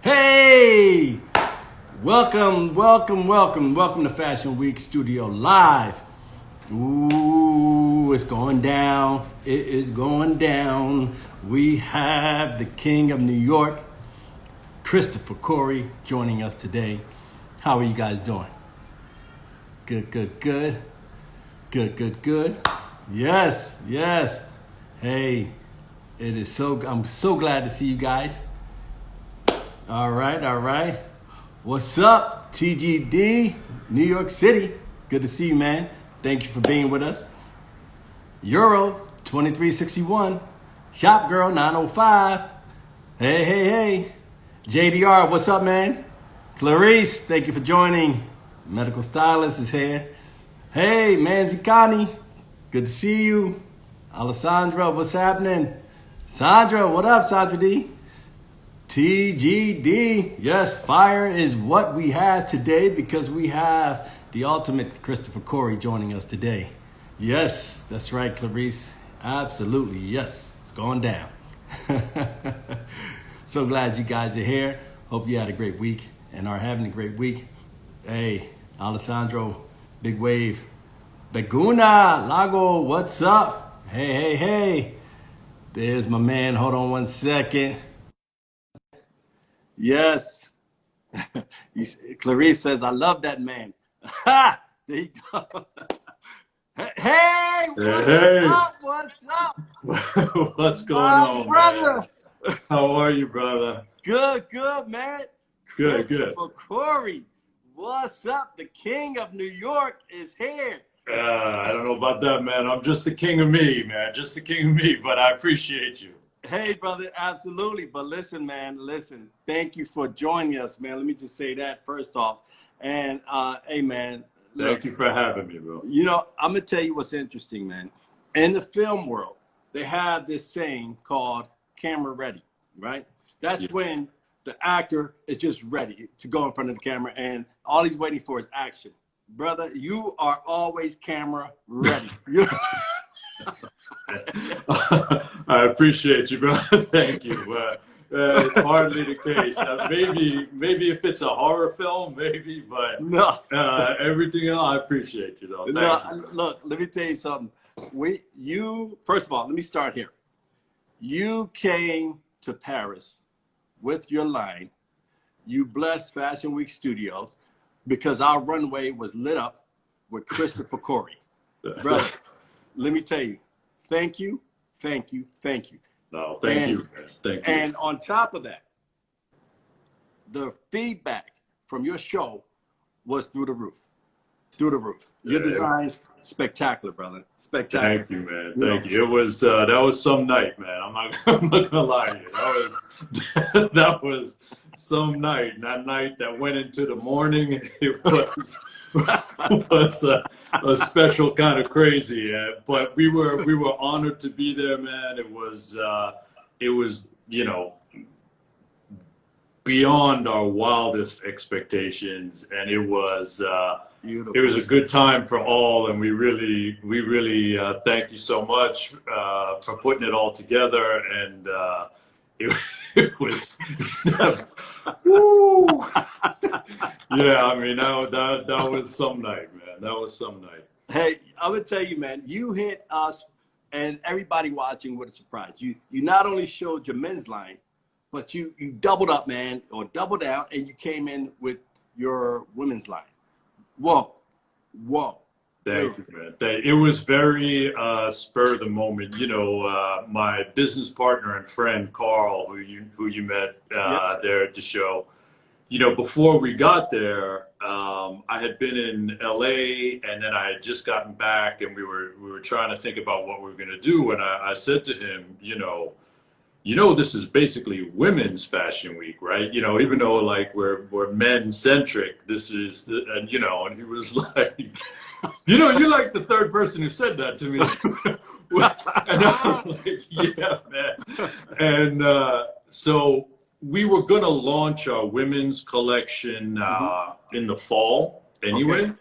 Hey! Welcome to Fashion Week Studio Live. Ooh, it's going down. It is going down. We have the King of New York, Christopher Corey, joining us today. How are you guys doing? Good. Yes. Hey, I'm so glad to see you guys. All right. What's up, TGD, New York City? Good to see you, man. Thank you for being with us. Euro 2361, Shop Girl 905. Hey. JDR, what's up, man? Clarice, thank you for joining. Medical Stylist is here. Hey, Manzikani, good to see you. Alessandra, what's happening? Sandra, what up, Sandra D? TGD, yes, fire is what we have today because we have the ultimate Christopher Corey joining us today. Yes, that's right, Clarice. Absolutely, yes, it's going down. So glad you guys are here. Hope you had a great week and are having a great week. Hey, Alessandro, Big Wave. Beguna, Lago, what's up? Hey. There's my man. Hold on one second. Yes. Clarice says, I love that man. There you go. Hey, what's up? What's going on, brother? Man? How are you, brother? Good, man. Good. Christopher Corey, what's up? The King of New York is here. I don't know about that, man. I'm just the king of me, man. Just the king of me, but I appreciate you. Hey, brother, absolutely. But listen, thank you for joining us, man. Let me just say that first off. And, hey, man. Thank you for having me, bro. You know, I'm going to tell you what's interesting, man. In the film world, they have this saying called camera ready, right? That's when the actor is just ready to go in front of the camera and all he's waiting for is action. Brother, you are always camera ready. I appreciate you, bro. Thank you. It's hardly the case. Maybe if it's a horror film, maybe, but no. Everything else, I appreciate you, though. Thank you. Look, let me tell you something. First of all, let me start here. You came to Paris with your line. You blessed Fashion Week Studios because our runway was lit up with Christopher Corey. Brother, let me tell you, thank you. No, thank you. Thank you. And on top of that, the feedback from your show was through the roof. Your designs, spectacular, brother. Spectacular. Thank you, man. Thank you. It was that was some night, man. I'm not gonna lie to you. That was some night. That night that went into the morning. It was a special kind of crazy. But we were honored to be there, man. It was beyond our wildest expectations, and it was. Beautiful. It was a good time for all, and we really thank you so much for putting it all together. And it was, woo! Yeah. I mean, that was some night, man. That was some night. Hey, I'm gonna tell you, man. You hit us and everybody watching with a surprise. You not only showed your men's line, but you doubled up, man, or doubled down, and you came in with your women's line. Whoa. Thank you, man. It was very spur of the moment. You know, my business partner and friend Carl, who you met there at the show. You know, before we got there, I had been in LA, and then I had just gotten back, and we were trying to think about what we were going to do. And I said to him, you know, this is basically women's fashion week, right? You know, even though like we're men centric, this is and he was like, you're like the third person who said that to me. And I'm like, yeah, man. And so we were gonna launch our women's collection in the fall anyway.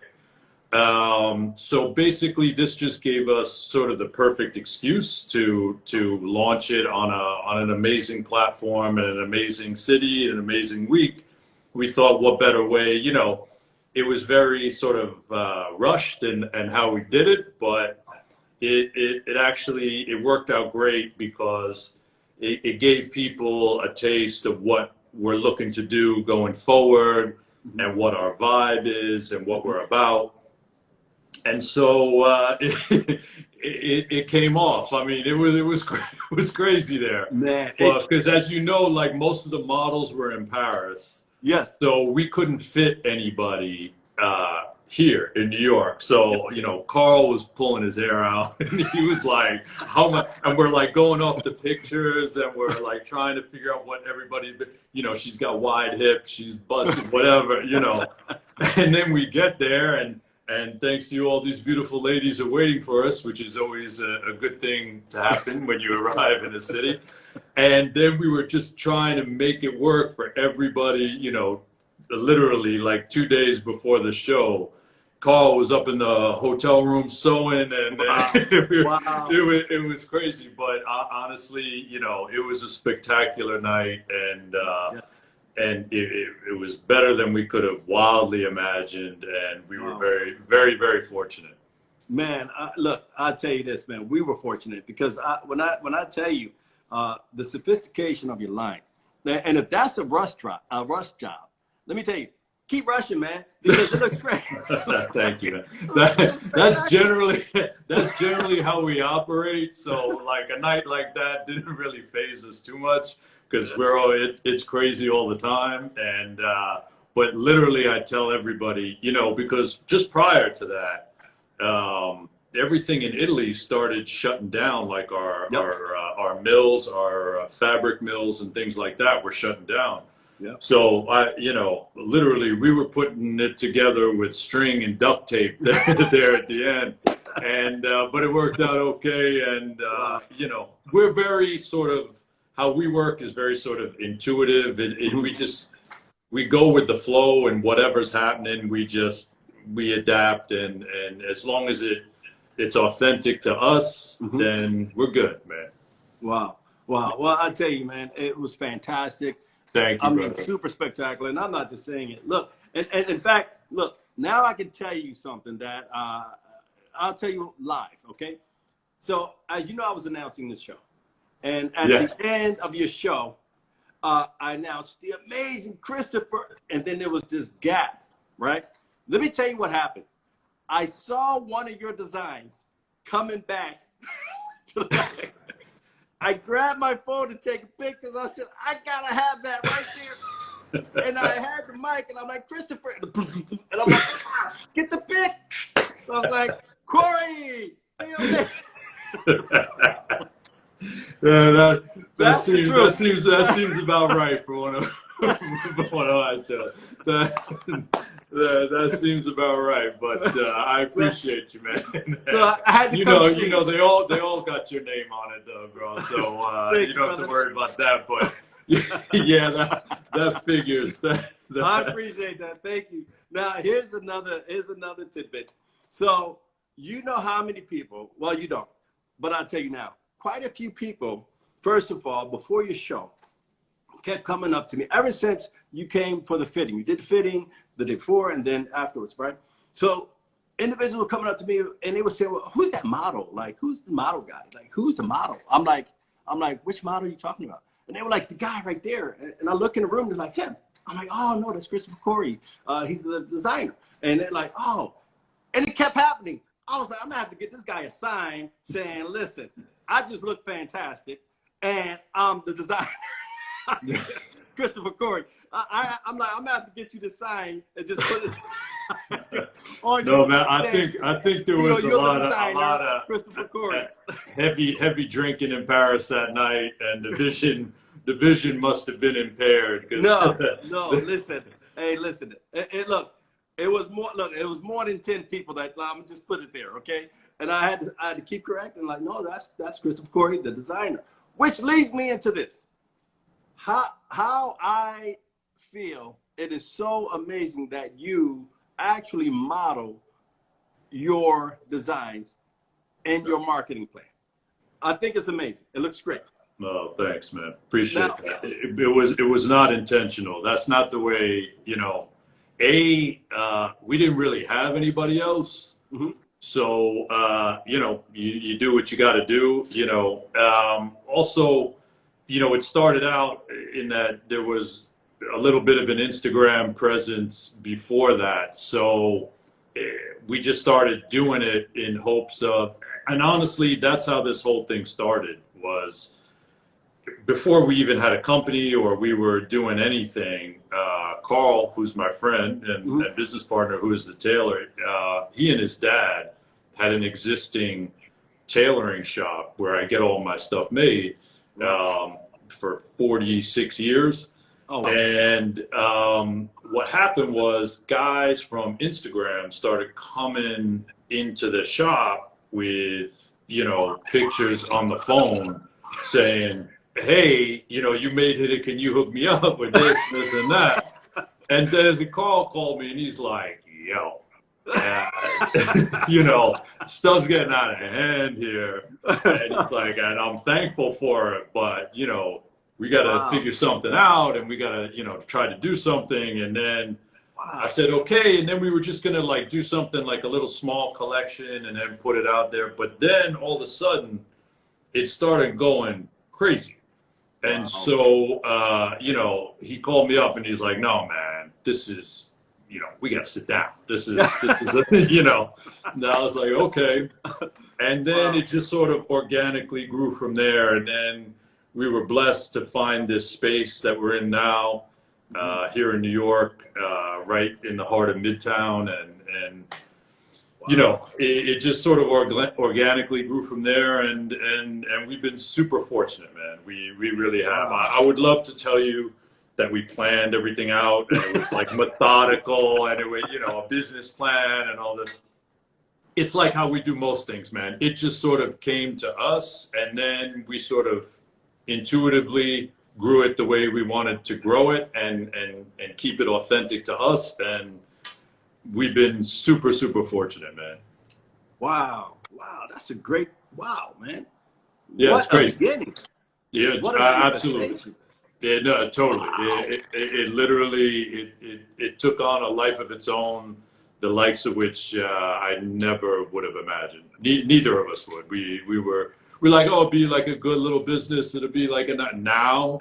So basically, this just gave us sort of the perfect excuse to launch it on an amazing platform and an amazing city, an amazing week. We thought, what better way? You know, it was very sort of rushed and how we did it, but it actually it worked out great because it gave people a taste of what we're looking to do going forward and what our vibe is and what we're about. And so it came off. I mean, it was crazy there. Man, But because as you know, like most of the models were in Paris, yes. so we couldn't fit anybody here in New York. So you know, Carl was pulling his hair out, and he was like, "How much?" And we're like going off the pictures, and we're like trying to figure out what everybody, you know, she's got wide hips, she's busted, whatever, you know. And then we get there, and thanks to you, all these beautiful ladies are waiting for us, which is always a good thing to happen when you arrive in a city. And then we were just trying to make it work for everybody, you know, literally like 2 days before the show. Carl was up in the hotel room sewing, and Wow. Wow. it was crazy. But honestly, you know, it was a spectacular night, and it was better than we could have wildly imagined, and we were very, very, very fortunate. Man, look, I'll tell you this, man. We were fortunate because when I tell you the sophistication of your line, and if that's a rush job, let me tell you, keep rushing, man, because it looks great. Thank you. That's generally how we operate. So like a night like that didn't really faze us too much because it's crazy all the time. And but literally, I tell everybody, you know, because just prior to that, everything in Italy started shutting down. Like our mills, our fabric mills, and things like that were shutting down. Yeah. So you know, literally, we were putting it together with string and duct tape there at the end, and but it worked out okay. And you know, we're very sort of how we work is very sort of intuitive. We go with the flow, and whatever's happening, we adapt, and as long as it's authentic to us, then we're good, man. Wow. Well, I tell you, man, it was fantastic. Thank you, I mean, brother. super spectacular. And I'm not just saying it. Look, and in fact, look, now I can tell you something that I'll tell you live, okay? So, as you know, I was announcing this show. And at the end of your show, I announced the amazing Christopher, and then there was this gap, right? Let me tell you what happened. I saw one of your designs coming back to the back. I grabbed my phone to take a picture. I said, I gotta have that right there. And I had the mic, and I'm like, Christopher. And I'm like, get the pic. So I was like, Corey. Yeah, that seems about right for one of I tell. That seems about right, but I appreciate you, man. So I had to you know, they all got your name on it, though, bro. So you don't have to worry about that. But yeah, that figures. I appreciate that. Thank you. Now here's another tidbit. So you know how many people? Well, you don't, but I'll tell you now. Quite a few people. First of all, before your show, kept coming up to me ever since you came for the fitting. You did the fitting the day before and then afterwards, right? So individuals were coming up to me and they were saying, well, who's that model? Like, who's the model guy? Like, who's the model? I'm like, which model are you talking about? And they were like, the guy right there. And I look in the room, they're like, him. I'm like, oh, no, that's Christopher Corey. He's the designer. And they're like, oh. And it kept happening. I was like, I'm going to have to get this guy a sign saying, listen, I just look fantastic and I'm the designer. Christopher Corey. I'm like, I'm gonna have to get you to sign and just put it on. No, man, I think there was a lot of Christopher Corey. heavy drinking in Paris that night, and the vision must have been impaired. No, listen. Hey, listen. Look, it was more than 10 people that I'm just put it there, okay? And I had to keep correcting, like, no, that's Christopher Corey, the designer. Which leads me into this. How I feel it is so amazing that you actually model your designs and your marketing plan. I think it's amazing. It looks great. Oh, thanks, man. Appreciate that. It was not intentional. That's not the way, you know. We didn't really have anybody else. Mm-hmm. So, you know, you do what you got to do, you know. Also, you know, it started out in that there was a little bit of an Instagram presence before that. So we just started doing it in hopes of, and honestly, that's how this whole thing started, was before we even had a company or we were doing anything. Carl, who's my friend and business partner, who is the tailor, he and his dad had an existing tailoring shop where I get all my stuff made for 46 years. Oh, wow. And what happened was guys from Instagram started coming into the shop with, you know, pictures on the phone saying, hey, you know, you made it, can you hook me up with this, this, and that? And then Carl called me and he's like, yo, you know, stuff's getting out of hand here. And he's like, and I'm thankful for it, but, you know, we got to figure something out and we got to, you know, try to do something. And then I said, okay. And then we were just going to like do something like a little small collection and then put it out there. But then all of a sudden it started going crazy. And so, you know, he called me up and he's like, no, man, this is, you know, we got to sit down. This is you know, and I was like, okay. And then it just sort of organically grew from there. And then we were blessed to find this space that we're in now, here in New York, right in the heart of Midtown. And you know, it just sort of organically grew from there, and we've been super fortunate, man. We really have. I would love to tell you that we planned everything out, and it was like methodical, and it was, you know, a business plan and all this. It's like how we do most things, man. It just sort of came to us, and then we sort of intuitively grew it the way we wanted to grow it, and keep it authentic to us, and we've been super, super fortunate, man. Wow. That's a great, man. Yeah, what it's great. A beginning. Yeah, absolutely. Yeah, no, totally. It literally, it took on a life of its own, the likes of which I never would have imagined. Neither of us would. We're like, oh, it'd be like a good little business. It'll be like now,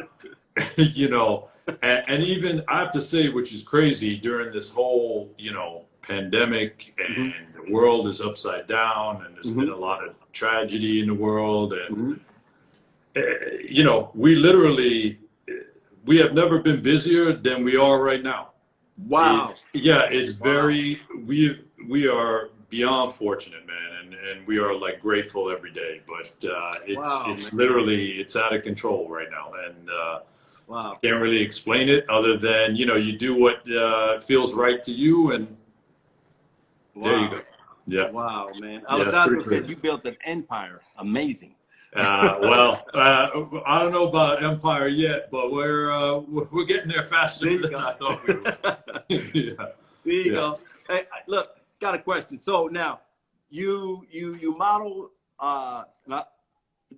you know. And even, I have to say, which is crazy, during this whole, you know, pandemic, and the world is upside down, and there's been a lot of tragedy in the world, and you know, we have never been busier than we are right now. Wow. It's very, we are beyond fortunate, man, and we are like grateful every day, but it's literally, it's out of control right now, and can't really explain it other than, you know, you do what feels right to you, and there you go. Yeah. Wow, man. Alessandro said you built an empire. Amazing. Well, I don't know about empire yet, but we're getting there faster than I thought we would. There you go. Hey, look, got a question. So now you model.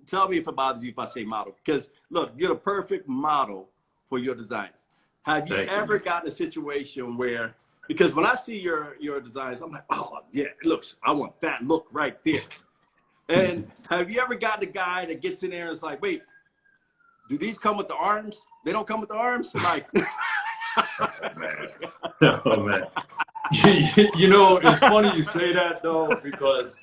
Tell me if it bothers you if I say model, because look, you're the perfect model for your designs. Have you ever gotten a situation where, because when I see your designs, I'm like, oh yeah, it looks, I want that look right there. And have you ever gotten a guy that gets in there and is like, wait, do these come with the arms? They don't come with the arms? Like, oh man. You know, it's funny you say that though, because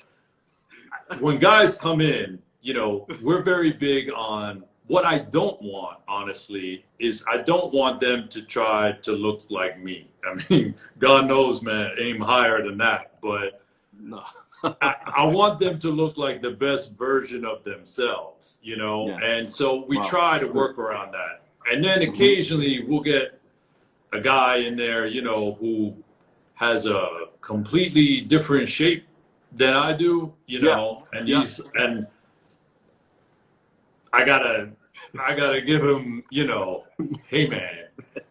when guys come in, you know, we're very big on what I don't want, honestly, is I don't want them to try to look like me. I mean, God knows, man, aim higher than that. But no. I want them to look like the best version of themselves, you know? Yeah. And so we try to work around that. And then occasionally we'll get a guy in there, you know, who has a completely different shape than I do, you know, and and I gotta give him, you know, hey man,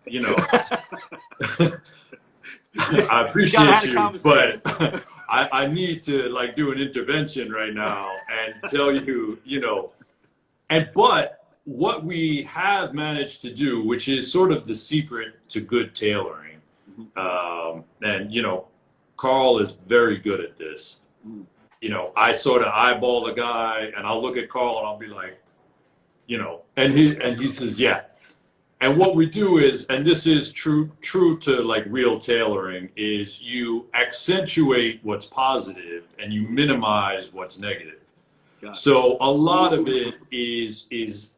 you know, I appreciate you, but I need to like do an intervention right now and tell you, you know, but what we have managed to do, which is sort of the secret to good tailoring, and you know, Carl is very good at this. You know, I sort of eyeball the guy, and I'll look at Carl, and I'll be like, you know, and he says, yeah. And what we do is, and this is true to like real tailoring, is you accentuate what's positive and you minimize what's negative. So a lot of it is,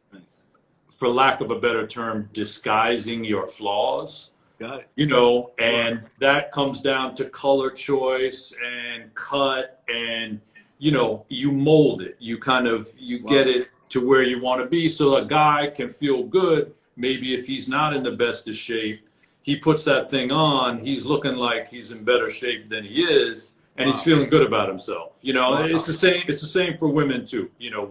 for lack of a better term, disguising your flaws. Got it. You know, and that comes down to color choice and cut, and you know, you mold it. You kind of get it to where you want to be, so a guy can feel good. Maybe if he's not in the best of shape, he puts that thing on, he's looking like he's in better shape than he is, and he's feeling good about himself. You know, it's the same for women too. You know,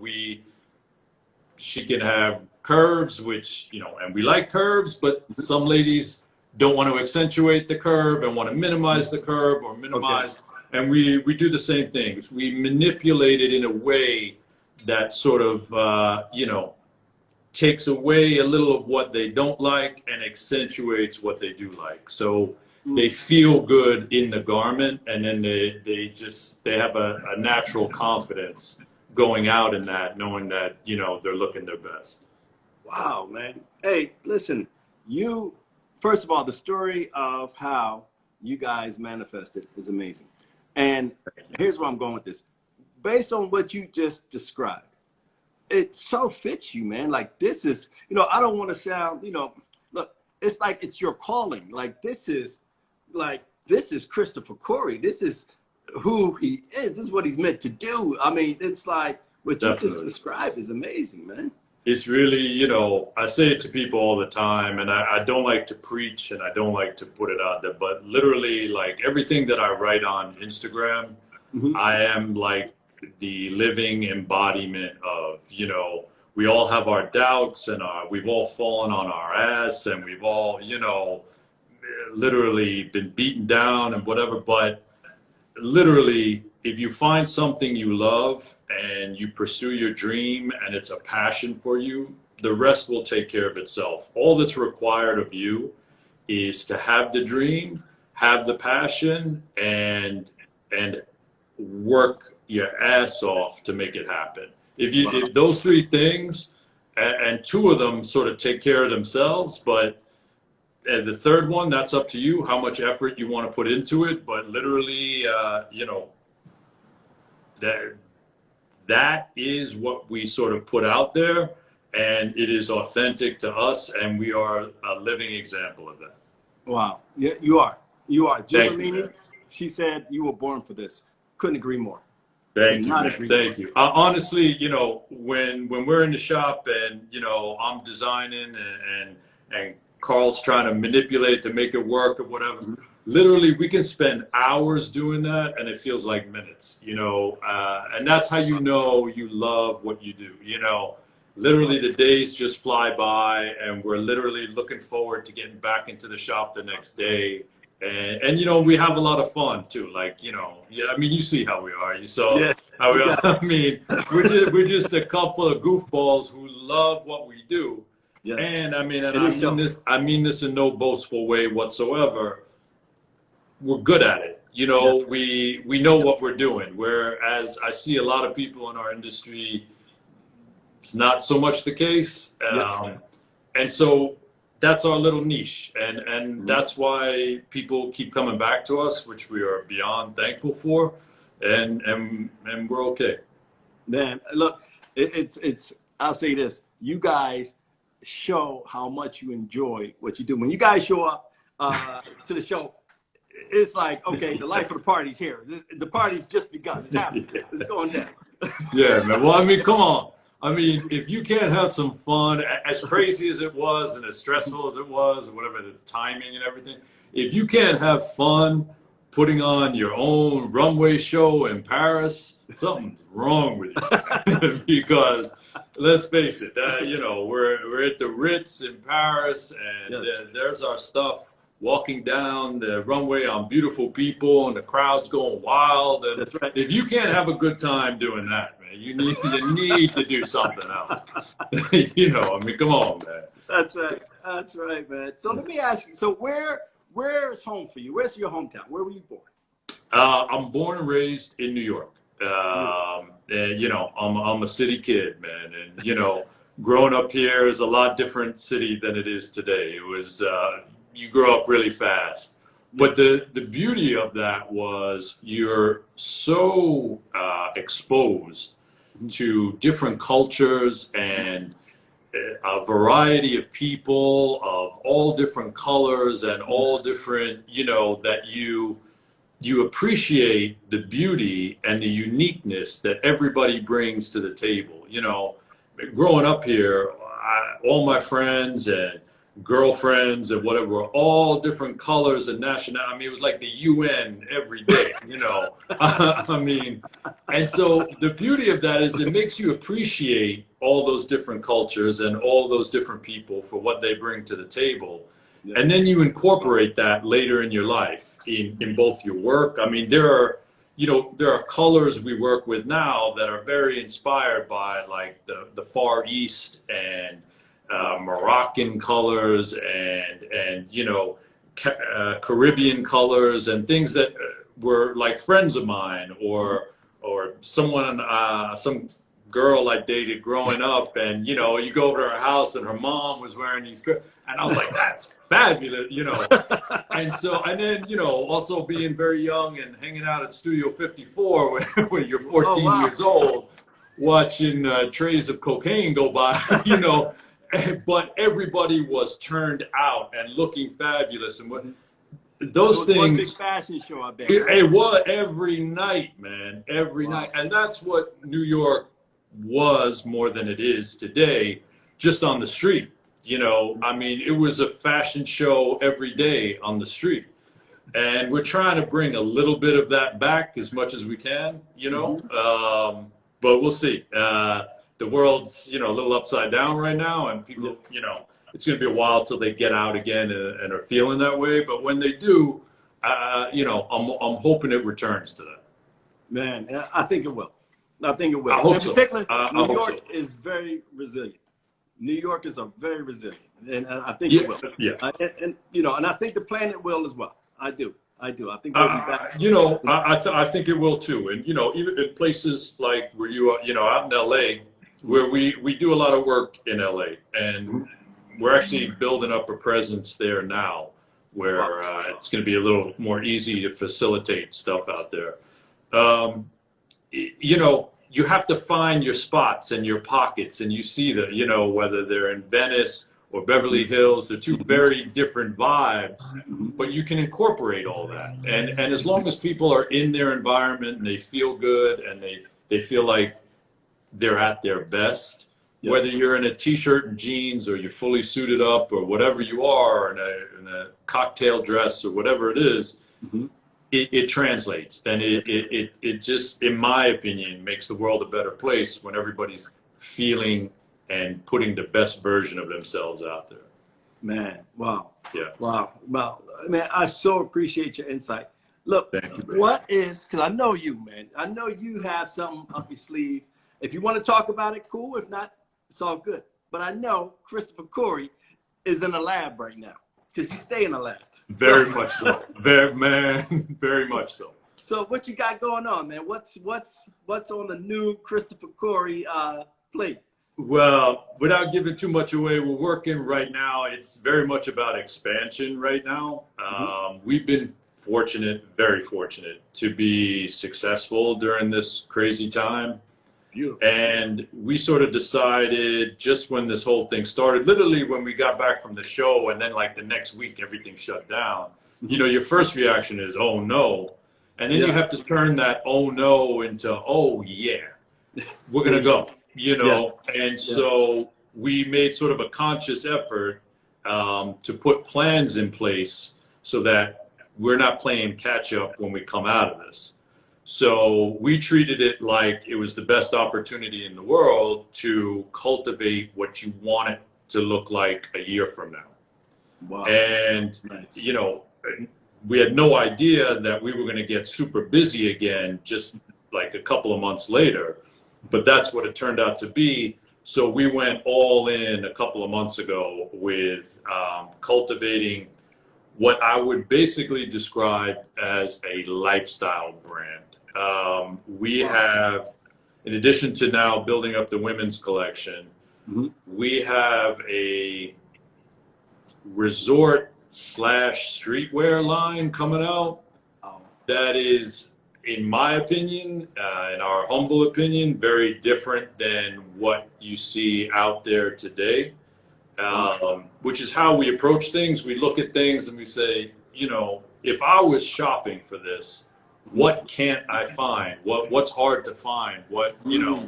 she can have curves, which, you know, and we like curves, but some ladies don't want to accentuate the curve and want to minimize the curve or minimize, and we do the same things. We manipulate it in a way that sort of, you know, takes away a little of what they don't like and accentuates what they do like. So they feel good in the garment, and then they have a natural confidence going out in that, knowing that, you know, they're looking their best. Wow, man. Hey, listen, first of all, the story of how you guys manifested is amazing. And here's where I'm going with this. Based on what you just described, it so fits you, man. Like, this is, you know, I don't want to sound, you know, look, it's like it's your calling. Like, this is Christopher Corey. This is who he is. This is what he's meant to do. I mean, it's like what you just described is amazing, man. It's really, you know, I say it to people all the time, and I don't like to preach and I don't like to put it out there, but literally, like, everything that I write on Instagram, I am like the living embodiment of, you know, we all have our doubts, and we've all fallen on our ass, and we've all, you know, literally been beaten down and whatever. But literally, if you find something you love and you pursue your dream and it's a passion for you, the rest will take care of itself. All that's required of you is to have the dream, have the passion, and work your ass off to make it happen. If those three things, and two of them sort of take care of themselves, but the third one, that's up to you, how much effort you want to put into it. But literally, you know, that is what we sort of put out there, and it is authentic to us, and we are a living example of that. Wow. Yeah, you are. You are. Thank you, she said you were born for this. Couldn't agree more. Thank you, man. Thank you. Honestly, you know, when we're in the shop and, you know, I'm designing and Carl's trying to manipulate to make it work or whatever, literally we can spend hours doing that and it feels like minutes, you know, and that's how you know you love what you do. You know, literally the days just fly by, and we're literally looking forward to getting back into the shop the next day. And you know, we have a lot of fun too. Like, you know, yeah, I mean, you see how we are. You saw how we are. I mean, we're just a couple of goofballs who love what we do. Yes. And I mean, I mean this in no boastful way whatsoever. We're good at it. You know, we know what we're doing. Whereas I see a lot of people in our industry, it's not so much the case. And so that's our little niche, and that's why people keep coming back to us, which we are beyond thankful for, and we're okay. Man, look, it's I'll say this: you guys show how much you enjoy what you do. When you guys show up to the show, it's like, okay, the life of the party's here. The party's just begun. It's happening. It's going down. Yeah, man. Well, I mean, come on. I mean, if you can't have some fun, as crazy as it was and as stressful as it was, or whatever, the timing and everything, if you can't have fun putting on your own runway show in Paris, something's wrong with you. Because let's face it, you know, we're at the Ritz in Paris, and there's our stuff walking down the runway on beautiful people and the crowd's going wild. And That's right. if you can't have a good time doing that, man, you need to do something else. You know, I mean, come on, man. That's right. That's right, man. So let me ask you, so where is home for you? Where's your hometown? Where were you born? I'm born and raised in New York. And, you know, I'm a city kid, man. And, you know, growing up here is a lot different city than it is today. It was, you grow up really fast. But the beauty of that was you're so exposed to different cultures and a variety of people of all different colors and all different, you know, that you appreciate the beauty and the uniqueness that everybody brings to the table. You know, growing up here, all my friends and girlfriends and whatever were all different colors and nationality. I mean, it was like the UN every day, you know. I mean, and so the beauty of that is it makes you appreciate all those different cultures and all those different people for what they bring to the table. Yeah. And then you incorporate that later in your life in both your work. I mean, there are colors we work with now that are very inspired by like the Far East and Moroccan colors and you know, Caribbean colors and things that were like friends of mine or someone, some girl I dated growing up, and you know, you go over to her house and her mom was wearing these, and I was like, that's fabulous, you know. And then, you know, also being very young and hanging out at Studio 54 when you're 14 years old, watching trays of cocaine go by, you know. But everybody was turned out and looking fabulous, and what those things. One big fashion show, I bet. It was every night, man, every night, and that's what New York was more than it is today, just on the street. You know, I mean, it was a fashion show every day on the street, and we're trying to bring a little bit of that back as much as we can. You know, but we'll see. The world's, you know, a little upside down right now, and people, you know, it's going to be a while till they get out again and are feeling that way. But when they do, you know, I'm hoping it returns to that. Man, I think it will. I think it will. I hope in so. particular, New York is very resilient. New York is very resilient, and I think it will. Yeah. And you know, and I think the planet will as well. I do. I think we'll be back. You know, I think it will too. And you know, even in places like where you are, you know, out in LA, where we do a lot of work in LA, and we're actually building up a presence there now, where it's going to be a little more easy to facilitate stuff out there. You know, you have to find your spots and your pockets, and you see that, you know, whether they're in Venice or Beverly Hills, they're two very different vibes, but you can incorporate all that. And as long as people are in their environment and they feel good and they feel like they're at their best, whether you're in a t-shirt and jeans or you're fully suited up or whatever you are, in a cocktail dress or whatever it is, it translates. And it just, in my opinion, makes the world a better place when everybody's feeling and putting the best version of themselves out there. Man, wow. Yeah. Wow. Man, I so appreciate your insight. Look, thank you, what is, because I know you, man. I know you have something up your sleeve. If you want to talk about it, cool. If not, it's all good. But I know Christopher Corey is in the lab right now, because you stay in the lab. Very much so. Very much so. So what you got going on, man? What's on the new Christopher Corey plate? Well, without giving too much away, we're working right now. It's very much about expansion right now. We've been fortunate, very fortunate, to be successful during this crazy time. Beautiful. And we sort of decided just when this whole thing started, literally when we got back from the show, and then like the next week, everything shut down. You know, your first reaction is, oh no. And then you have to turn that oh no into, oh yeah, we're going to go. You know, and so we made sort of a conscious effort to put plans in place so that we're not playing catch up when we come out of this. So we treated it like it was the best opportunity in the world to cultivate what you want it to look like a year from now. Wow. And, Nice. you know, we had no idea that we were going to get super busy again just like a couple of months later, but that's what it turned out to be. So we went all in a couple of months ago with cultivating what I would basically describe as a lifestyle brand. We have, in addition to now building up the women's collection, we have a resort / streetwear line coming out that is, in my opinion, in our humble opinion, very different than what you see out there today. Which is how we approach things. We look at things and we say, you know, if I was shopping for this, what can't I find? What's hard to find? What, you know,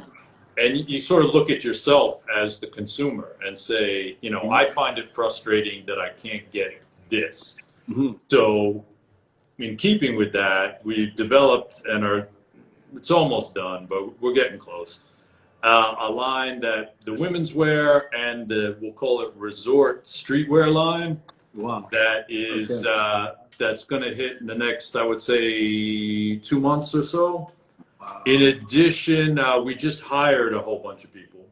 and you sort of look at yourself as the consumer and say, you know, I find it frustrating that I can't get this. So in keeping with that, we've developed it's almost done, but we're getting close. A line that the women's wear and we'll call it resort streetwear line. Wow. That is, that's going to hit in the next, I would say, 2 months or so. Wow. In addition, we just hired a whole bunch of people.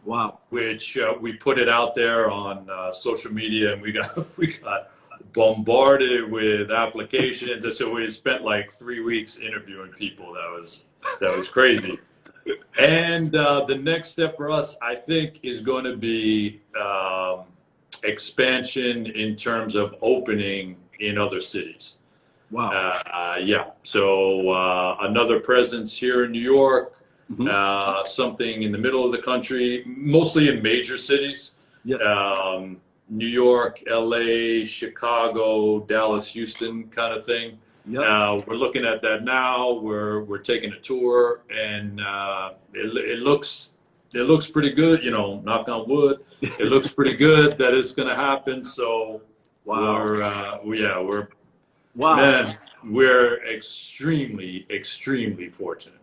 Wow. Which we put it out there on social media, and we got bombarded with applications. And so we spent like 3 weeks interviewing people. That was crazy. And the next step for us, I think, is going to be expansion in terms of opening in other cities. Wow. Yeah. So another presence here in New York, something in the middle of the country, mostly in major cities. Yes. New York, LA, Chicago, Dallas, Houston kind of thing. Yep. We're looking at that now. We're taking a tour, and it looks pretty good. You know, knock on wood, it looks pretty good that it's going to happen. So we're extremely fortunate.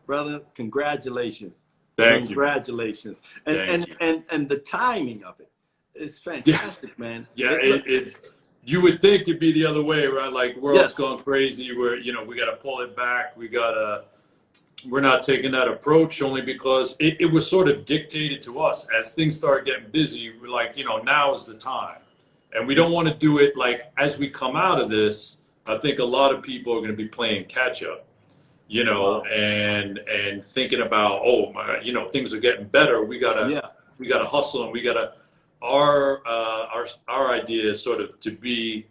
Brother, congratulations. Thank you. Congratulations. And the timing of it is fantastic, man. Yeah, it's. You would think it'd be the other way, right? Like, world's gone crazy. We got to pull it back. We're not taking that approach only because it was sort of dictated to us as things started getting busy. We're like, you know, now is the time, and we don't want to do it like as we come out of this. I think a lot of people are going to be playing catch up, you know, and thinking about, you know, things are getting better. We gotta hustle, and we gotta. Our idea is sort of to be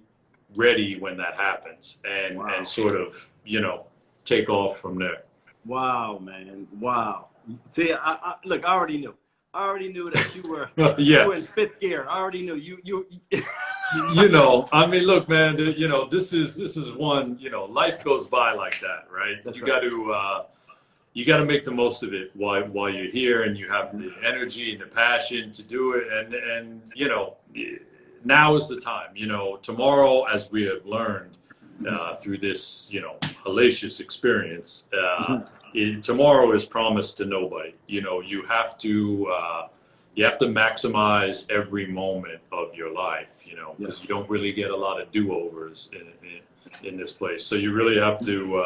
ready when that happens and sort of, you know, take off from there. Wow, man. Wow. See, look, I already knew that you were, you were in fifth gear. I already knew you. You know, I mean, look, man, you know, this is one, you know, life goes by like that, right? You got to make the most of it while you're here, and you have the energy and the passion to do it. And you know, now is the time. You know, tomorrow, as we have learned through this, you know, hellacious experience, tomorrow is promised to nobody. You know, you have to maximize every moment of your life. You know, because you don't really get a lot of do-overs in this place. So you really have to.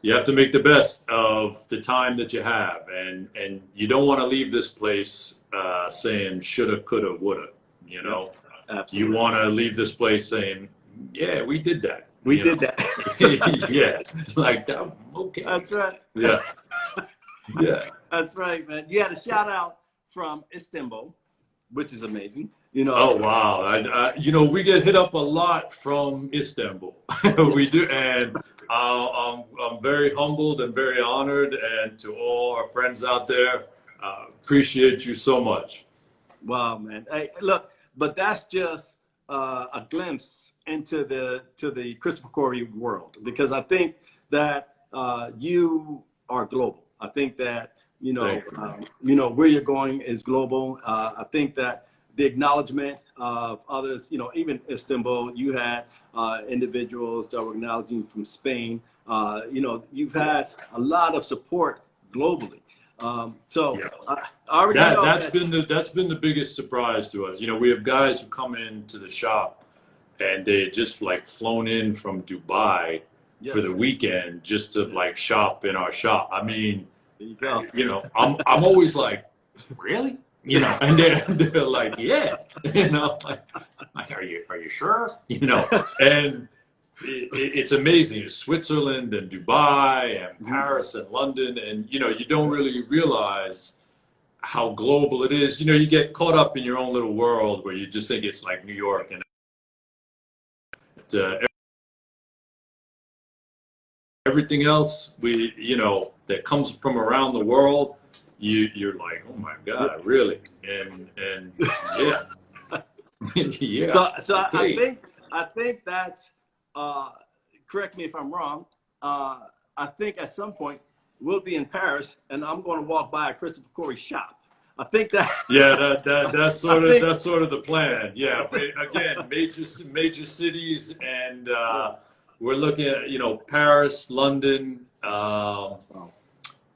You have to make the best of the time that you have, and you don't want to leave this place saying shoulda, coulda, woulda. You know, absolutely. You want to leave this place saying, "Yeah, we did that. We did that." Yeah, like that. Okay, that's right. Yeah, yeah, that's right, man. You had a shout out from Istanbul, which is amazing. You know. Oh wow! You know, we get hit up a lot from Istanbul. We do, and. I'm very humbled and very honored, and to all our friends out there, appreciate you so much. Wow, man! Hey, look, but that's just a glimpse into the Christopher Corey world, because I think that you are global. I think that you know where you're going is global. I think that the acknowledgement of others, you know, even Istanbul, you had individuals that were acknowledging from Spain. You know, you've had a lot of support globally. So Yeah. I already know That's been the biggest surprise to us. You know, we have guys who come into the shop and they had just like flown in from Dubai for the weekend just to like shop in our shop. I mean, there you go. you know, I'm always like, really? You know, and they're like, yeah, you know, like are you sure? You know, and it's amazing. Switzerland and Dubai and Paris and London, and you know, you don't really realize how global it is. You know, you get caught up in your own little world where you just think it's like New York, and everything else you know, that comes from around the world, you're like, oh my God, really? And yeah. Yeah. So Okay. I think that's correct me if I'm wrong. I think at some point we'll be in Paris and I'm going to walk by a Christopher Corey shop. I think that. Yeah, that's sort of the plan. Yeah, again, major cities, and we're looking at, you know, Paris, London,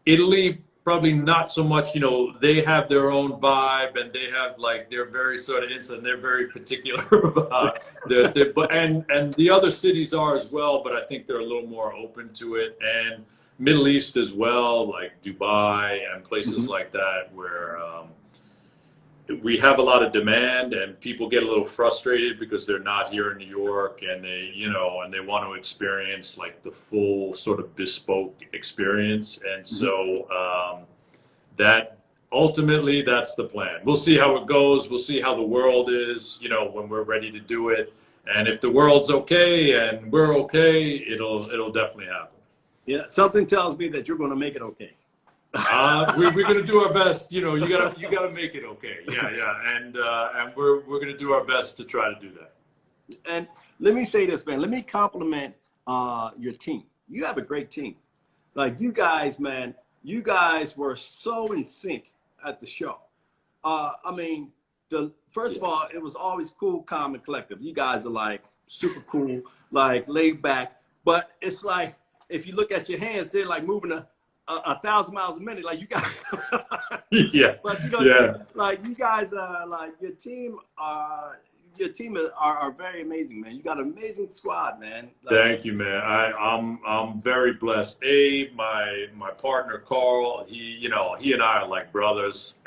Italy. Probably not so much. You know, they have their own vibe, and they have like they're very sort of inside, and they're very particular about but and the other cities are as well. But I think they're a little more open to it, and Middle East as well, like Dubai and places like that, where we have a lot of demand, and people get a little frustrated because they're not here in New York, and they, you know, and they want to experience like the full sort of bespoke experience. And so that ultimately, that's the plan. We'll see how it goes. We'll see how the world is, you know, when we're ready to do it. And if the world's okay and we're okay, it'll definitely happen. Yeah, something tells me that you're going to make it okay. We're gonna do our best. You know, you gotta make it okay. Yeah, and we're gonna do our best to try to do that. And let me say this, man. Let me compliment your team. You have a great team. Like you guys, man. You guys were so in sync at the show. I mean, first of all, it was always cool, calm, and collective. You guys are like super cool, like laid back. But it's like if you look at your hands, they're like moving 1,000 miles a minute, like you guys. Yeah. But you know, yeah. like you guys are like your team are very amazing, man. You got an amazing squad, man. Like, thank you, man. I'm very blessed. My partner Carl, he and I are like brothers,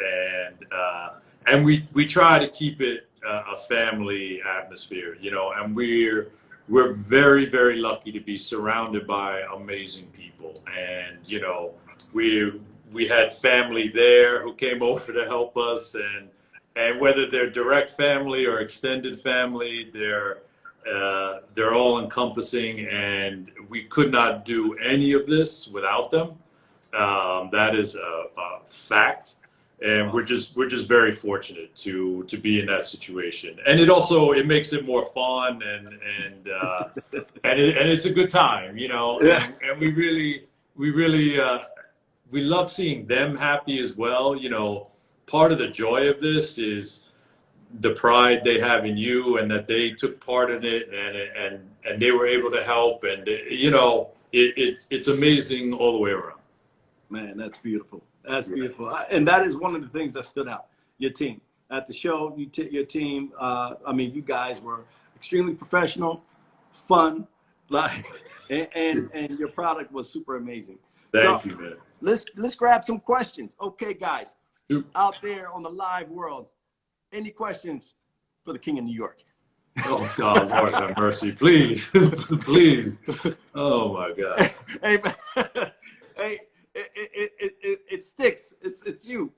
and we try to keep it a family atmosphere, you know, and we're very, very lucky to be surrounded by amazing people. And, you know, we had family there who came over to help us, and whether they're direct family or extended family, they're all encompassing, and we could not do any of this without them. That is a fact. And we're just very fortunate to be in that situation, and it makes it more fun, and it's a good time, you know. Yeah. And we really we love seeing them happy as well. You know, part of the joy of this is the pride they have in you, and that they took part in it, and they were able to help, and you know, it's amazing all the way around. Man, that's beautiful. That's beautiful. And that is one of the things that stood out. Your team. At the show, your team, I mean, you guys were extremely professional, fun, like, and your product was super amazing. Thank you, man. Let's grab some questions. Okay, guys, Shoot. out there on the live world, any questions for the King of New York? Oh God, Lord have mercy, please, please. Oh my God. Hey, man. Hey. It sticks. It's you.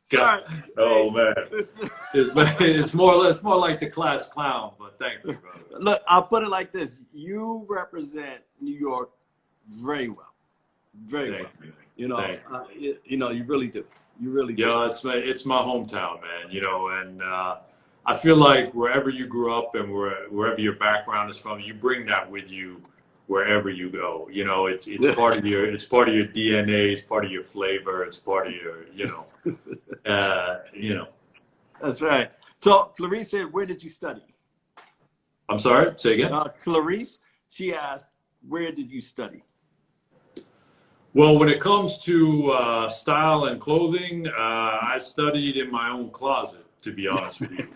Sorry. Oh man, it's more like the class clown. But thank you, brother. Look, I'll put it like this: you represent New York very well, very well. You know, you know, you really do. You really do. Yeah, it's my hometown, man. You know, and I feel like wherever you grew up and wherever your background is from, you bring that with you wherever you go. You know, it's part of your DNA, it's part of your flavor, it's part of your, you know. That's right. So Clarice said, where did you study? I'm sorry, say again? Clarice, she asked, where did you study? Well, when it comes to style and clothing, I studied in my own closet, to be honest with you.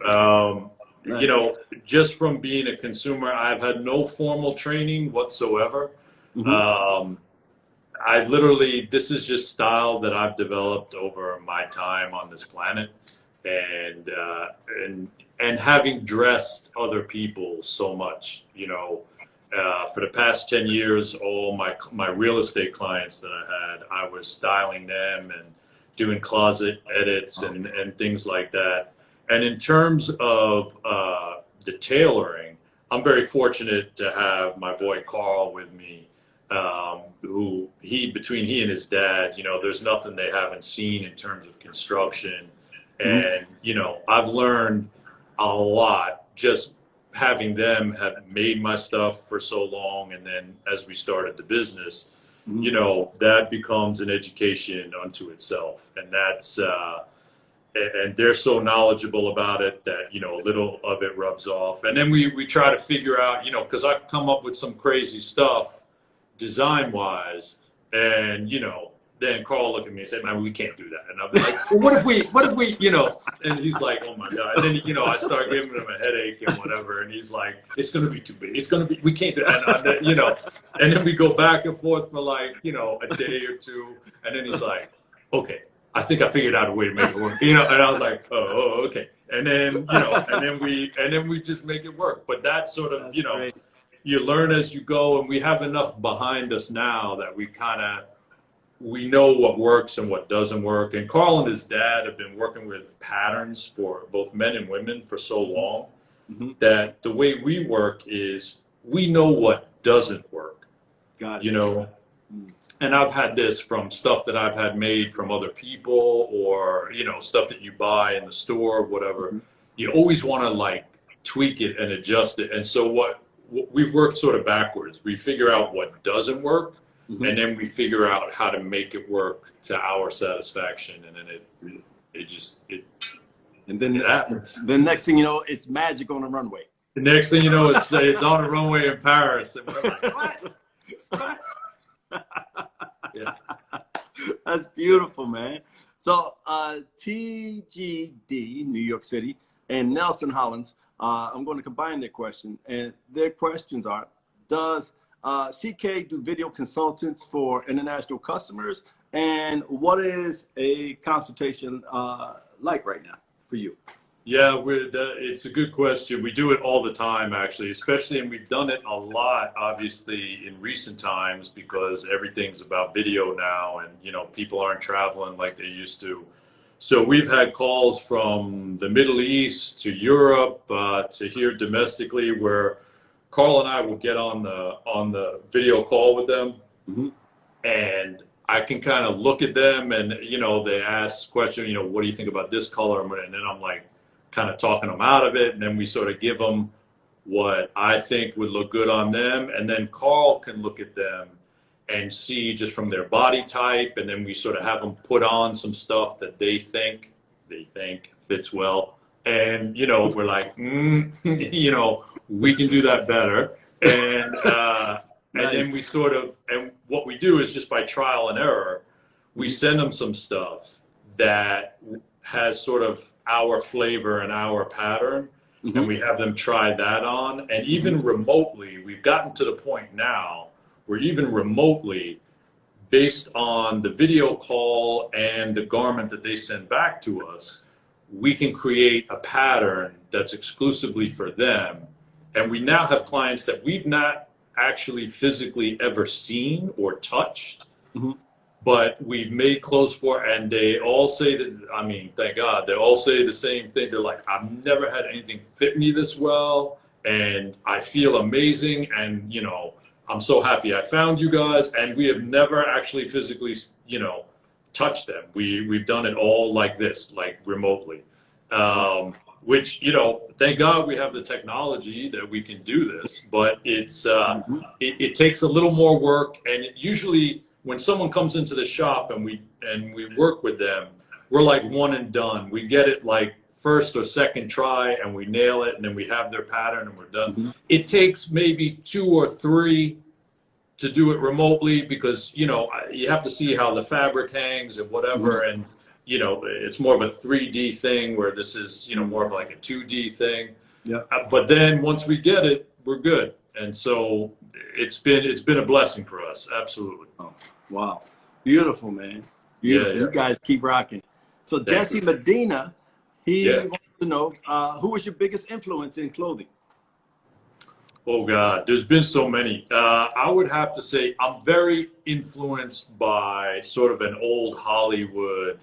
You Nice. know, just from being a consumer, I've had no formal training whatsoever. Hmm. Um, I literally, this is just style that I've developed over my time on this planet, and uh, and and having dressed other people so much, you know, for the past 10 years, all my real estate clients that I had, I was styling them and doing closet edits Oh, and things like that. And in terms of the tailoring, I'm very fortunate to have my boy Carl with me, who between he and his dad, you know, there's nothing they haven't seen in terms of construction. mhm, And, you know, I've learned a lot just having them have made my stuff for so long. And then as we started the business, mhm. you know, that becomes an education unto itself. And and they're so knowledgeable about it that, you know, a little of it rubs off. And then we try to figure out, you know, because I come up with some crazy stuff design wise, and you know, then Carl looked at me and said, "Man, we can't do that." And I'll be like, "Well, what if we, you know?" And he's like, "Oh my god!" And then you know, I start giving him a headache and whatever, and he's like, "It's gonna be too big. It's gonna be. We can't do that." And, you know, and then we go back and forth for like you know a day or two, and then he's like, "Okay, I think I figured out a way to make it work." You know, and I was like, "Oh, okay." And then you know, and then we just make it work. But that's sort of That's you know great. you learn as you go, and we have enough behind us now that we know what works and what doesn't work. And Carl and his dad have been working with patterns for both men and women for so Mhm, long mhm. that the way we work is we know what doesn't work, Got you it. know. Mm, And I've had this from stuff that I've had made from other people, or you know, stuff that you buy in the store, whatever. mhm, You always want to like tweak it and adjust it. And so what we've worked sort of backwards. We figure out what doesn't work, mhm. and then we figure out how to make it work to our satisfaction. And then it just And then it happens. the next thing you know, it's magic on the runway. The next thing you know, it's on a runway in Paris, and we're like, what? What? Yeah. That's beautiful, man. So TGD, New York City, and Nelson Hollins, I'm going to combine their question. And their questions are, does CK do video consultants for international customers? And what is a consultation like right now for you? Yeah, it's a good question. We do it all the time, actually, especially, and we've done it a lot, obviously, in recent times because everything's about video now, and you know, people aren't traveling like they used to. So we've had calls from the Middle East to Europe to here domestically, where Carl and I will get on the video call with them, Mhm. and I can kind of look at them, and you know, they ask questions, you know, what do you think about this color? And then I'm like kind of talking them out of it, and then we sort of give them what I think would look good on them, and then Carl can look at them and see just from their body type, and then we sort of have them put on some stuff that they think fits well, and you know, we're like, you know, we can do that better, and then we Nice. sort of, and what we do is just by trial and error, we Mhm. send them some stuff that has sort of our flavor and our pattern, and Mhm. we have them try that on. And Mhm. even remotely, we've gotten to the point now where even remotely, based on the video call and the garment that they send back to us, we can create a pattern that's exclusively for them. And we now have clients that we've not actually physically ever seen or touched, Mhm. but we've made clothes for, and they all say that, I mean, thank God, they all say the same thing. They're like, I've never had anything fit me this well, and I feel amazing, and, you know, I'm so happy I found you guys, and we have never actually physically, you know, touched them. We've done it all like this, like remotely, which, you know, thank God we have the technology that we can do this, but Mhm. it takes a little more work, and it usually, when someone comes into the shop and we work with them, we're like one and done. We get it like first or second try, and we nail it, and then we have their pattern and we're done. Mhm. It takes maybe two or three to do it remotely because, you know, you have to see how the fabric hangs and whatever. And, you know, it's more of a 3D thing where this is, you know, more of like a 2D thing. Yeah. But then once we get it, we're good. And so it's been a blessing for us. Absolutely. Oh, wow. Beautiful, man. Beautiful. Yeah. You guys keep rocking. So Jesse Medina, he wants to know, who was your biggest influence in clothing? Oh God, there's been so many. I would have to say I'm very influenced by sort of an old Hollywood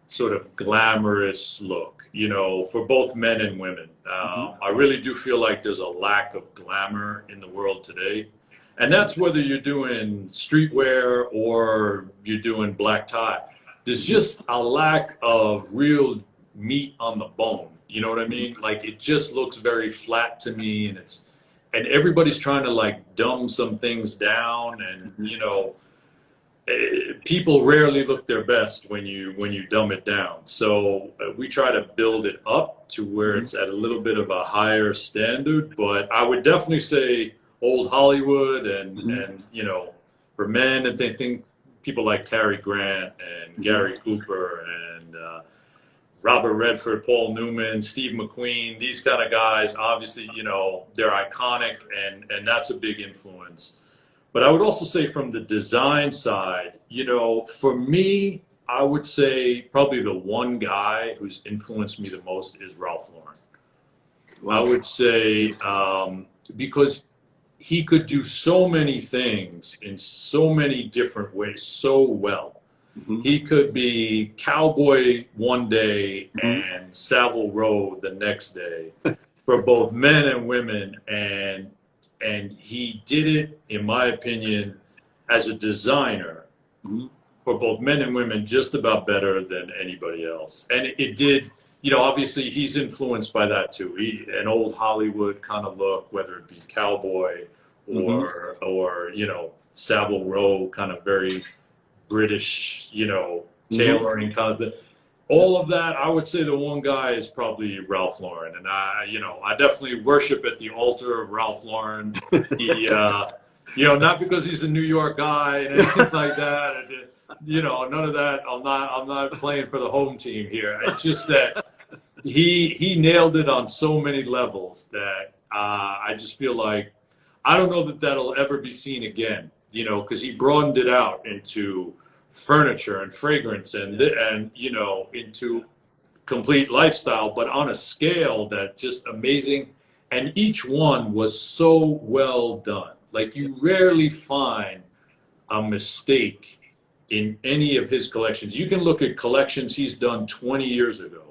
sort of glamorous look, you know, for both men and women. I really do feel like there's a lack of glamour in the world today. And that's whether you're doing streetwear or you're doing black tie. There's just a lack of real meat on the bone. You know what I mean? Like it just looks very flat to me, and everybody's trying to like dumb some things down, and you know, people rarely look their best when you dumb it down. So we try to build it up to where it's at a little bit of a higher standard. But I would definitely say old Hollywood and you know, for men, and they think people like Cary Grant and Gary Cooper and Robert Redford, Paul Newman, Steve McQueen, these kind of guys, obviously, you know, they're iconic, and that's a big influence. But I would also say from the design side, you know, for me, I would say probably the one guy who's influenced me the most is Ralph Lauren. Wow. I would say because he could do so many things in so many different ways so well. He could be cowboy one day and Savile Row the next day for both men and women, and he did it, in my opinion, as a designer for both men and women just about better than anybody else. And it did, you know, obviously he's influenced by that too. An old Hollywood kind of look, whether it be cowboy or you know, Savile Row, kind of very British, you know, tailoring kind of thing. All of that, I would say the one guy is probably Ralph Lauren. And you know, I definitely worship at the altar of Ralph Lauren. He, you know, not because he's a New York guy and anything like that. And, you know, none of that. I'm not playing for the home team here. It's just that he nailed it on so many levels that I just feel like I don't know that that'll ever be seen again. You know, because he broadened it out into furniture and fragrance and you know, into complete lifestyle, but on a scale that just amazing. And each one was so well done. Like you rarely find a mistake in any of his collections. You can look at collections he's done 20 years ago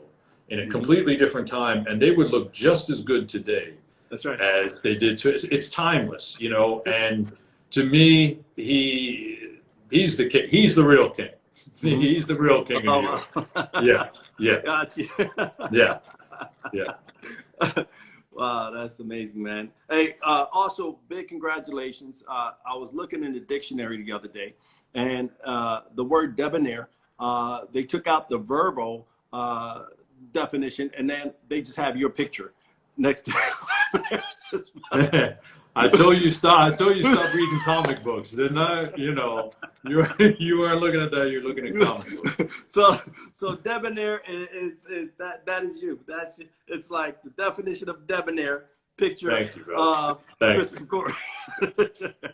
in a completely different time, and they would look just as good today. That's right. As they did. It's timeless, you know, and to me, he's the king. He's the real king. He's the real king of New York. Yeah. Gotcha. Yeah. Wow, that's amazing, man. Hey, also big congratulations. I was looking in the dictionary the other day, and the word debonair, they took out the verbal definition, and then they just have your picture next to it. I told you stop reading comic books, didn't I? You know, you weren't looking at that. You're looking at comic books. So debonair is that is you. It's like the definition of debonair. Picture. Thank you, bro.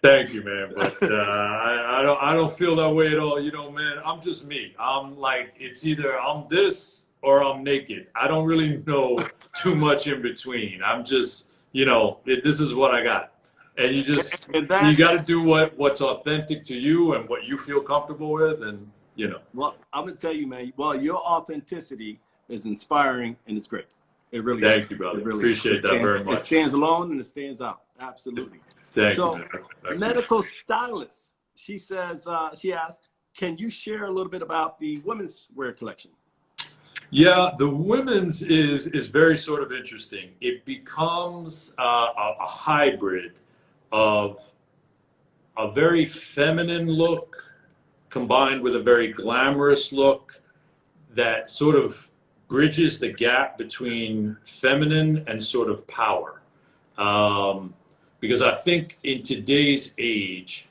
Thank you, man. But I don't feel that way at all. You know, man. I'm just me. I'm like, it's either I'm this or I'm naked. I don't really know too much in between. I'm just, you know, this is what I got. And you just, you got to do what's authentic to you and what you feel comfortable with. And, you know. Well, I'm going to tell you, man, well, your authenticity is inspiring and it's great. It really is. Thank you, brother. Really appreciate that very much. It stands alone and it stands out. Absolutely. Thank you, man. Medical stylist, she says, she asked, can you share a little bit about the women's wear collection? Yeah, the women's is very sort of interesting. It becomes a hybrid of a very feminine look combined with a very glamorous look that sort of bridges the gap between feminine and sort of power. because I think in today's age,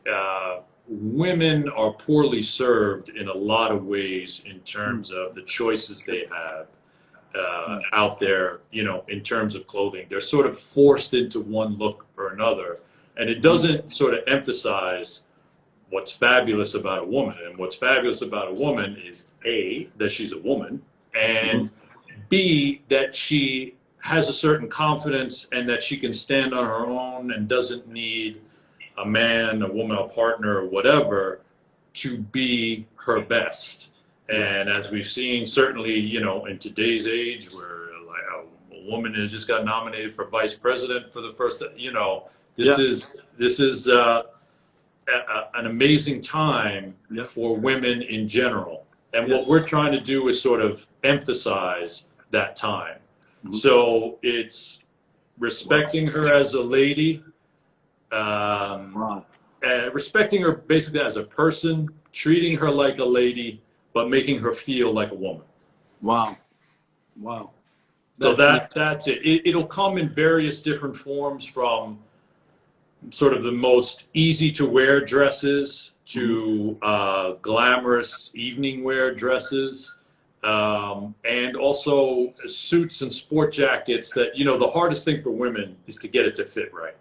women are poorly served in a lot of ways in terms of the choices they have out there, you know, in terms of clothing. They're sort of forced into one look or another, and it doesn't sort of emphasize what's fabulous about a woman. And what's fabulous about a woman is A, that she's a woman, and B, that she has a certain confidence and that she can stand on her own and doesn't need a man, a woman, a partner, or whatever to be her best. And as we've seen, certainly, you know, in today's age where like a woman has just got nominated for vice president for the first, you know, this is an amazing time for women in general. And what we're trying to do is sort of emphasize that time. So it's respecting her as a lady, respecting her basically as a person, treating her like a lady, but making her feel like a woman. Wow. So that's it. It'll come in various different forms, from sort of the most easy to wear dresses to glamorous evening wear dresses, and also suits and sport jackets that, you know, the hardest thing for women is to get it to fit right.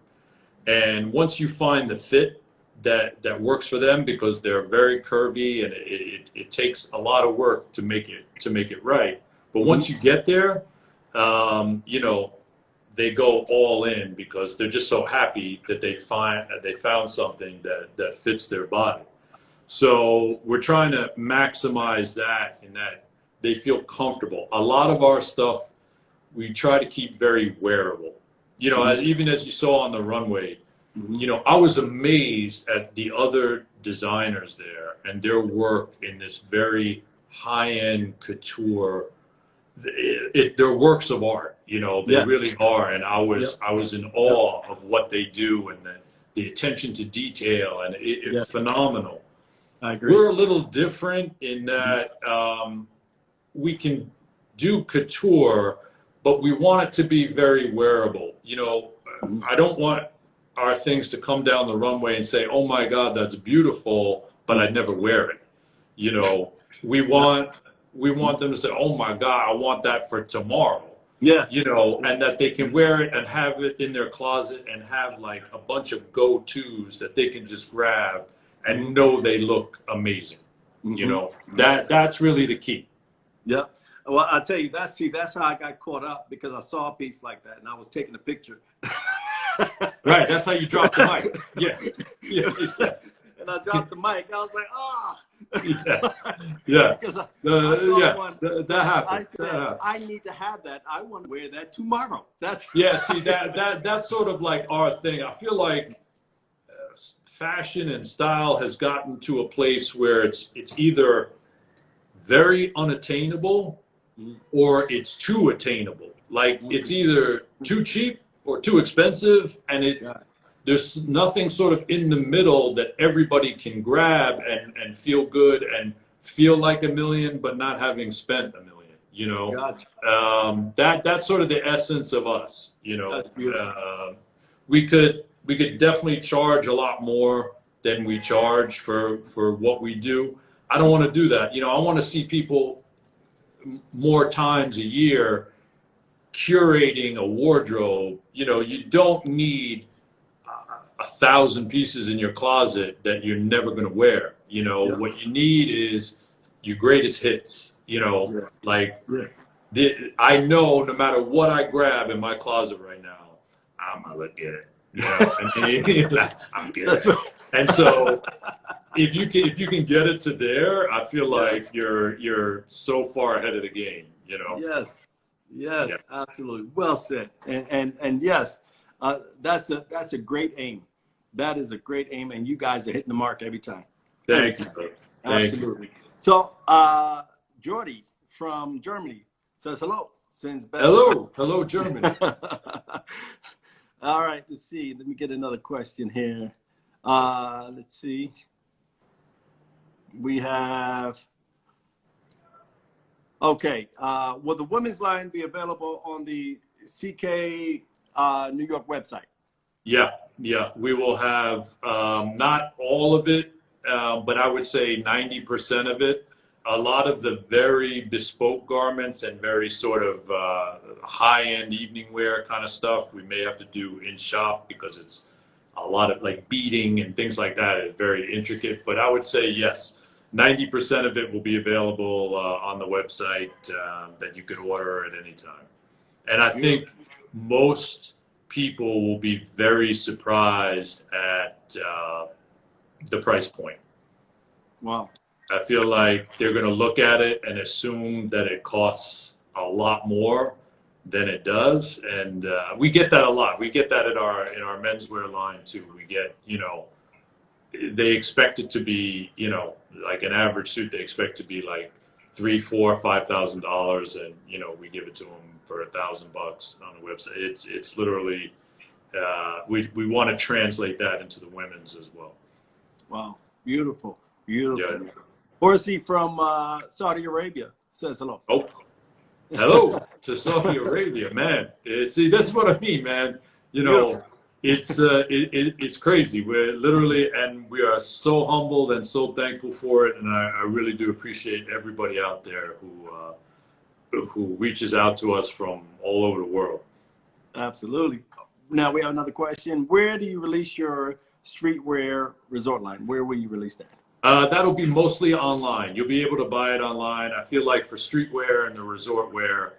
And once you find the fit that works for them, because they're very curvy and it takes a lot of work to make it right. But once you get there, you know, they go all in because they're just so happy that they found something that fits their body. So we're trying to maximize that, in that they feel comfortable. A lot of our stuff we try to keep very wearable. You know, even as you saw on the runway, you know, I was amazed at the other designers there and their work in this very high-end couture. They're works of art, you know, they really are. And I was in awe of what they do, and the attention to detail, and it's phenomenal. I agree. We're a little different in that we can do couture, but we want it to be very wearable. You know, I don't want our things to come down the runway and say, oh my God, that's beautiful, but I'd never wear it. You know, we want them to say, oh my God, I want that for tomorrow. Yeah. You know, and that they can wear it and have it in their closet and have like a bunch of go-tos that they can just grab and know they look amazing. You know, that's really the key. Yeah. Well, I'll tell you, that's how I got caught up, because I saw a piece like that and I was taking a picture. Right, that's how you drop the mic. Yeah. And I dropped the mic. I was like, Because that happened. I said, I need to have that. I want to wear that tomorrow. That's see, that's sort of like our thing. I feel like fashion and style has gotten to a place where it's either very unattainable or it's too attainable. Like it's either too cheap or too expensive, and there's nothing sort of in the middle that everybody can grab and feel good and feel like $1 million, but not having spent $1 million. You know, that's sort of the essence of us. You know, we could definitely charge a lot more than we charge for what we do. I don't want to do that. You know, I want to see people more times a year curating a wardrobe. You know, you don't need 1,000 pieces in your closet that you're never going to wear. You know, what you need is your greatest hits. You know, I know no matter what I grab in my closet right now, I'm gonna look good. You know, I'm good. That's right. And so, if you can get it to there, I feel like you're so far ahead of the game. You know. Yes, absolutely. Well said. And yes, that's a great aim. That is a great aim, and you guys are hitting the mark every time. Thank you. Absolutely. So, Jordy from Germany says hello. Sends best. Hello, Germany. All right. Let's see. Let me get another question here. Let's see. We have. Okay. Will the women's line be available on the CK New York website? Yeah, yeah. We will have not all of it, but I would say 90% of it. A lot of the very bespoke garments and very sort of high-end evening wear kind of stuff we may have to do in shop because it's a lot of like beading and things like that. It's very intricate, but I would say yes, 90% of it will be available on the website that you could order at any time. And I think most people will be very surprised at the price point. Wow. I feel like they're going to look at it and assume that it costs a lot more than it does, and we get that a lot. We get that in our menswear line too. We get, you know, they expect it to be, you know, like an average suit. They expect to be like $3,000, $4,000, $5,000, and you know, we give it to them for $1,000 on the website. It's literally we want to translate that into the women's as well. Wow, beautiful, beautiful. Yeah. Horsey from Saudi Arabia says hello. Oh, hello to Saudi Arabia, man. See, that's what I mean, man. You know, it's crazy. We're literally, and we are so humbled and so thankful for it. And I really do appreciate everybody out there who reaches out to us from all over the world. Absolutely. Now we have another question. Where do you release your streetwear resort line? Where will you release that? That'll be mostly online. You'll be able to buy it online. I feel like for streetwear and the resort wear,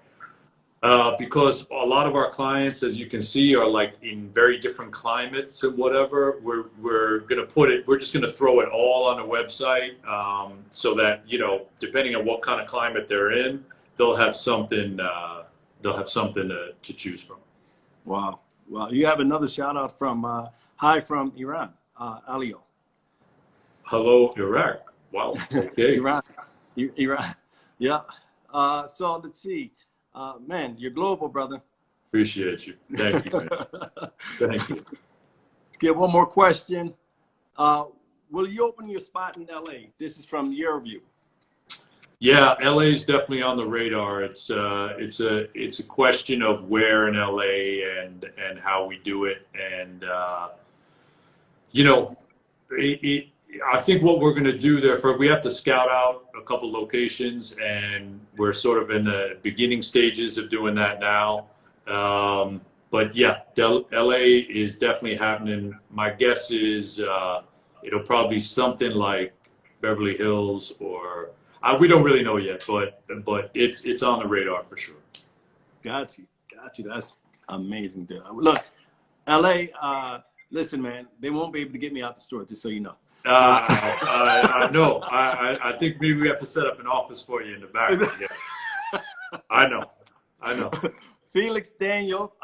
because a lot of our clients, as you can see, are like in very different climates and whatever, we're going to put it, we're just going to throw it all on the website so that, you know, depending on what kind of climate they're in, they'll have something to choose from. Wow. Well, you have another shout out from, hi from Iran, Alio. Hello, Iraq. Wow. Okay. Iran. Yeah. So let's see. Man, you're global, brother. Appreciate you. Thank you, man. Thank you. Let's get one more question. Will you open your spot in LA? This is from your view. Yeah, LA is definitely on the radar. It's a question of where in LA and how we do it, and you know, I think what we're going to do there, we have to scout out a couple locations, and we're sort of in the beginning stages of doing that now. But yeah, LA is definitely happening. My guess is it'll probably be something like Beverly Hills, or we don't really know yet, but it's on the radar for sure. Got you. That's amazing, dude. Look, LA. Listen, man, they won't be able to get me out the store, just so you know. I know. I think maybe we have to set up an office for you in the back. Yeah. I know. Felix Daniel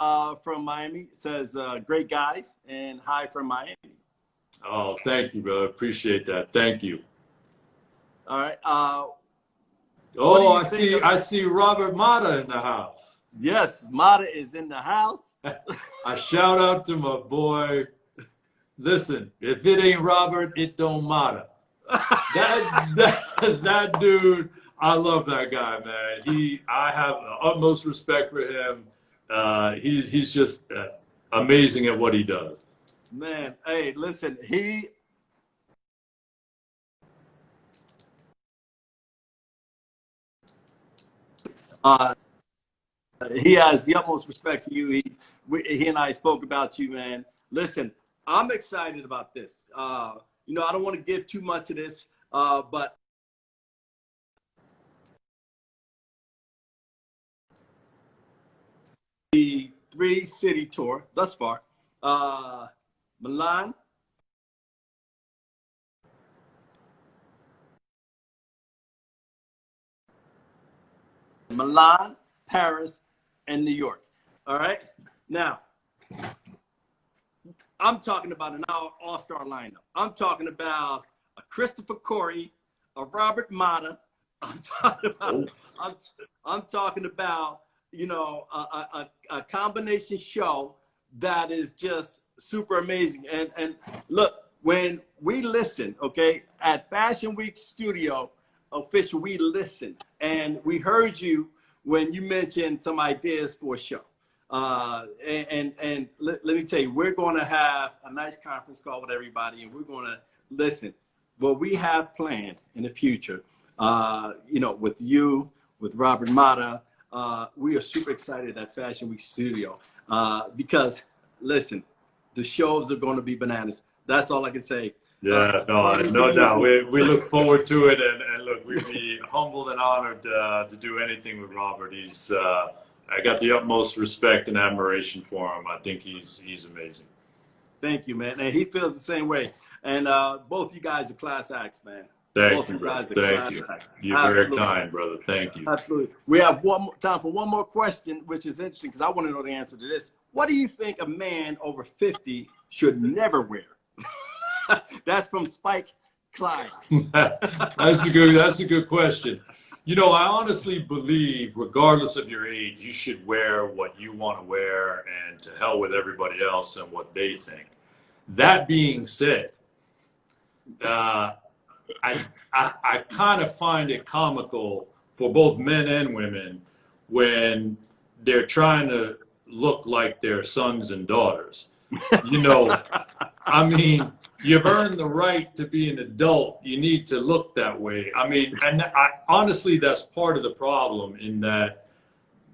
from Miami says, great guys, and hi from Miami. Oh, thank you, brother. Appreciate that. Thank you. All right. I see Robert Mata in the house. Yes, Mata is in the house. A shout out to my boy. Listen, if it ain't Robert, it don't matter. That dude, I love that guy, man. I have the utmost respect for him. He's just amazing at what he does. Man, hey, listen, he has the utmost respect for you. He and I spoke about you, man. Listen, I'm excited about this. You know, I don't want to give too much of this, but the 3-city tour thus far, Milan, Paris, and New York. All right. Now, I'm talking about an all-star lineup. I'm talking about a Christopher Corey, a Robert Mata. I'm talking about, you know, a combination show that is just super amazing. And look, when we listen, okay, at Fashion Week Studio Official, we listened, and we heard you when you mentioned some ideas for a show. And let me tell you, we're going to have a nice conference call with everybody, and we're going to listen. What we have planned in the future, with you, with Robert Mata, we are super excited at Fashion Week Studio because, listen, the shows are going to be bananas. That's all I can say. Yeah, no doubt. We look forward to it, and look, we'd be humbled and honored to do anything with Robert. He's I got the utmost respect and admiration for him. I think he's amazing. Thank you, man. And he feels the same way. And both you guys are class acts, man. Thank you, brother. Thank you. You're very kind, brother. Thank you. Absolutely. We have time for one more question, which is interesting because I want to know the answer to this. What do you think a man over 50 should never wear? That's from Spike Clyde. That's a good question. I honestly believe, regardless of your age, you should wear what you want to wear, and to hell with everybody else and what they think. That being said, I kind of find it comical for both men and women when they're trying to look like their sons and daughters. I mean, you've earned the right to be an adult. You need to look that way. I mean, and honestly, that's part of the problem, in that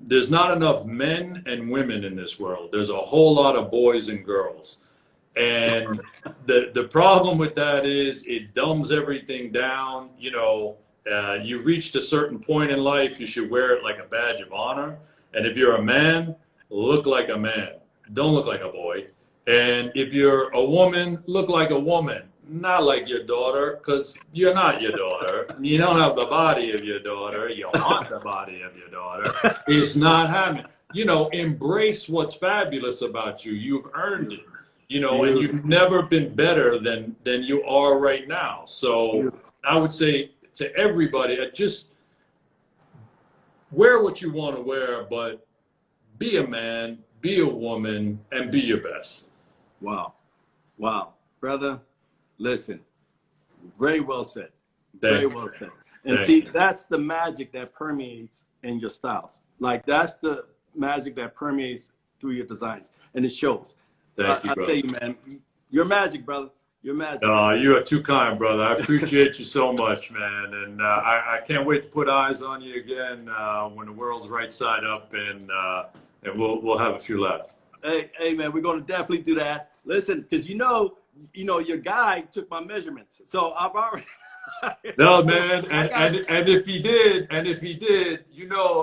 there's not enough men and women in this world. There's a whole lot of boys and girls. And the problem with that is it dumbs everything down. You've reached a certain point in life, you should wear it like a badge of honor. And if you're a man, look like a man. Don't look like a boy. And if you're a woman, look like a woman, not like your daughter, because you're not your daughter. You don't have the body of your daughter. You want the body of your daughter. It's not happening. Embrace what's fabulous about you. You've earned it. And you've never been better than you are right now. So I would say to everybody, just wear what you want to wear, but be a man, be a woman, and be your best. Wow. Brother, listen, very well said. Well said. And that's the magic that permeates in your styles. Like, that's the magic that permeates through your designs, and it shows. Thank you, brother. I tell you, man, you're magic, brother. You're magic. You are too kind, brother. I appreciate you so much, man. And I can't wait to put eyes on you again when the world's right side up, and we'll have a few laughs. Hey, man, we're going to definitely do that. Listen, because your guy took my measurements, so I've already. No, man, and if he did,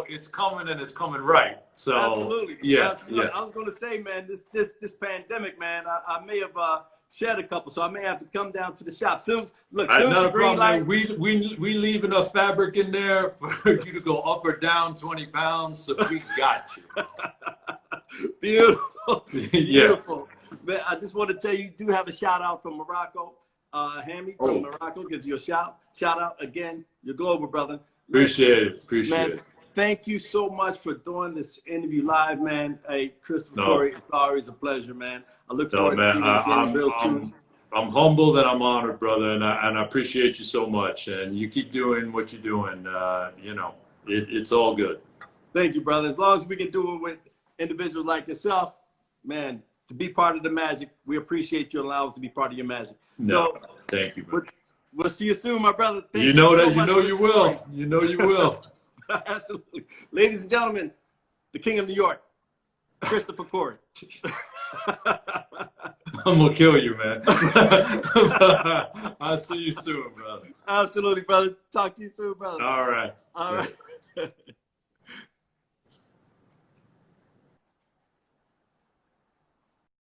it's coming, and it's coming right. So absolutely, yeah. I was going to say, man, this pandemic, man, I may have shed a couple, so I may have to come down to the shop soon. Look, not a problem. We leave enough fabric in there for you to go up or down 20 pounds, so we got you. Beautiful. Beautiful. Man, I just want to tell you do have a shout out from Morocco. Hammy from Morocco gives you a shout out again. You're global, brother. Appreciate it. Thank you so much for doing this interview live, man. Hey, Christopher Corey, it's always a pleasure, man. I look forward to seeing you again real soon. I'm humbled and I'm honored, brother, and I appreciate you so much. And you keep doing what you're doing. It's all good. Thank you, brother. As long as we can do it with individuals like yourself, man, to be part of the magic, we appreciate you allowing us to be part of your magic. So, thank you, brother. We'll see you soon, my brother. You know you will. Absolutely. Ladies and gentlemen, the King of New York, Christopher Corey. I'm going to kill you, man. I'll see you soon, brother. Absolutely, brother. Talk to you soon, brother. All right. All right.